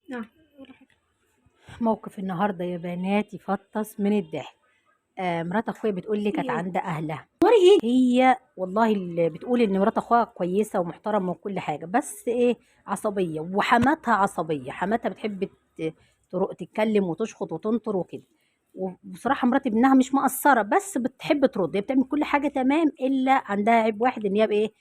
نعم. ولا حاجة. موقف النهارده يا بنات يفطس من الضحك. مرات اخويا بتقول لي في كانت ايه؟ عند اهلها. اخباري ايه؟ هي والله اللي بتقول ان مرات اخوها كويسه ومحترمه وكل حاجه، بس ايه، عصبيه، وحماتها عصبيه. حماتها بتحب تتكلم وتشخط وتنطر وكده. وبصراحه مرات ابنها مش مقصره، بس بتحب ترد. هي بتعمل كل حاجه تمام، الا عندها عيب واحد، ان هي بايه،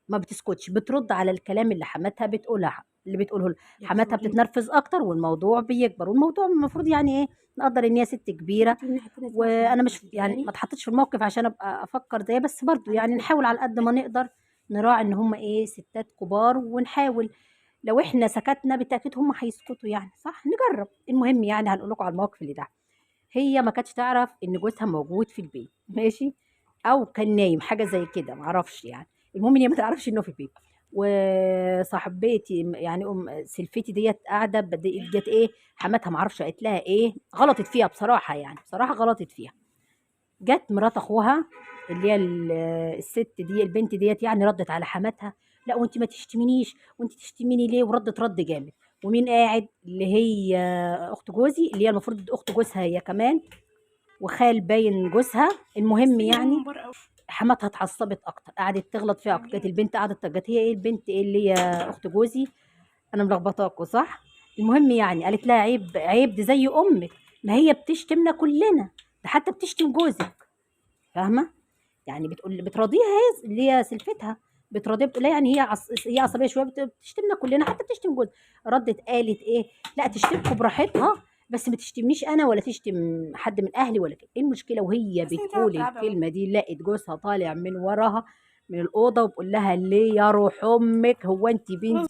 ما بتسكتش، بترد على الكلام اللي حماتها بتقولها، اللي بتقوله لها. يا حماتها خبر. بتتنرفز اكتر، والموضوع بيكبر، والموضوع المفروض يعني ايه، نقدر ان هي ست كبيره. ممكن الناحية التانية تسمع في وانا الموقف مش ده يعني يعني. ما اتحطيتش في الموقف عشان ابقى افكر زيها، بس برضو انا يعني بحب نحاول على قد ما نقدر نراعي ان هم ايه، ستات كبار، ونحاول. لو احنا سكتنا بالتاكيد هم هيسكتوا، يعني صح، نجرب. المهم يعني هنقول لكم على الموقف اللي ده. هي ما كانتش تعرف ان جوزها موجود في البيت، ماشي، او كان نايم، حاجه زي كده، ما اعرفش يعني. المهم ان هي ما تعرفش انه في البيت. وصاحبتي يعني سلفتي ديت قاعده، جت ايه، حماتها ما اعرفش قالت لها ايه، غلطت فيها بصراحه، يعني بصراحه غلطت فيها. جت مرات اخوها، اللي هي الست دي، البنت ديت، يعني ردت على حماتها: لا وانت ما تشتمينيش، وانت تشتميني ليه؟ وردت رد جامد. ومين قاعد؟ اللي هي اخت جوزي، اللي هي المفروض اخت جوزها هي كمان، وخال باين جوزها. المهم بس هي يعني ماما بره قوي. حماتها اتعصبت اكتر، قعدت تغلط فيها اكتر. كانت البنت قعدت، جت هي ايه، البنت ايه اللي هي اخت جوزي، انا ملخبطاكوا صح. المهم يعني قالت لها: عيب عيب، دي زي امك، ما هي بتشتمنا كلنا، ده حتى بتشتم جوزك. فاهمه؟ يعني بتراضيها، هي اللي هي سلفتها، بتراضيها، بتقول لها يعني هي عصبيه شويه، بتشتمنا كلنا، حتى بتشتم جوزها. ردت قالت ايه: لا تشتمكم براحتها، بس ما تشتمنيش انا، ولا تشتم حد من اهلي ولا كده. ايه المشكله؟ وهي بس هي بتلعب بتقول بتلعبها بقى. الكلمه دي، لقت جوزها طالع من وراها من الاوضه، وبقول لها: ليه يا روح امك، هو انت خلاص بنتي مين؟ ما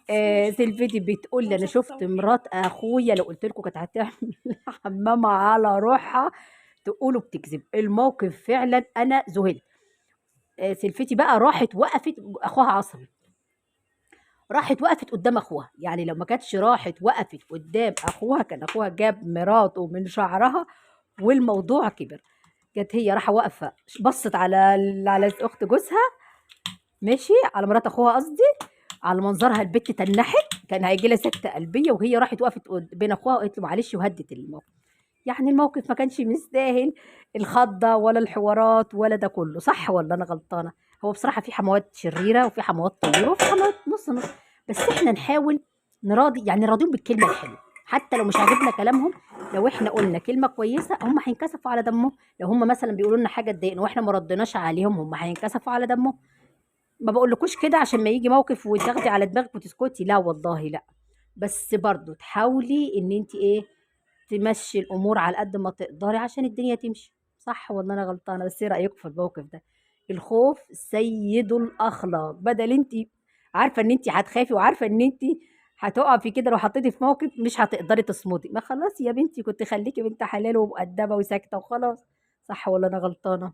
تحسهاش. سلفتي بتقول لي: هو انا مش شفت هتتصور. مرات اخويا، لو قلت لكم كانت هتعمل حمامه على روحها، تقولوا بتكذب. الموقف فعلا انا ذهلت. سلفتي بقى راحت وقفت، اخوها عصبي، راحت وقفت قدام اخوها. يعني لو ما كانتش راحت وقفت قدام اخوها، كان اخوها جاب مراته من شعرها والموضوع كبر. كانت هي راحه واقفه، بصت على اخت جوزها، ماشي، على مرات اخوها قصدي، على منظرها البت تنحت، كان هيجي لها سكته قلبيه، وهي راحت وقفت بين اخوها وقالت له معلش، وهدت الموقف. يعني الموقف ما كانش مستاهل الخضة ولا الحوارات ولا ده كله، صح ولا أنا غلطانة؟ هو بصراحة في حموات شريرة، وفي حموات طيبة، وفي حموات نص نص، بس احنا نحاول نراضي، يعني نراضيهم بالكلمة الحلوة، حتى لو مش عاجبنا كلامهم. لو احنا قلنا كلمة كويسة، هم هينكسفوا على دمهم. لو هم مثلا بيقولوا لنا حاجة تضايقنا واحنا ما ردناش عليهم، هم هينكسفوا على دمهم. ما بقولكوش كده عشان ما يجي موقف وتاخدي على دماغك وتسكتي، لا والله لا. بس برضو تحاولي ان انت ايه، تمشي الامور على قد ما تقدري عشان الدنيا تمشي. صح ولا انا غلطانه؟ بس ايه رايكم في الموقف ده؟ الخوف سيد الاخلاق. بدل انت عارفه ان انت هتخافي، وعارفه ان انت هتقفي كده، لو حطيتي في موقف مش هتقدري تصمدي، ما خلاص يا بنتي، كنت خليكي بنت حلال ومؤدبه وساكته وخلاص. صح ولا انا غلطانه؟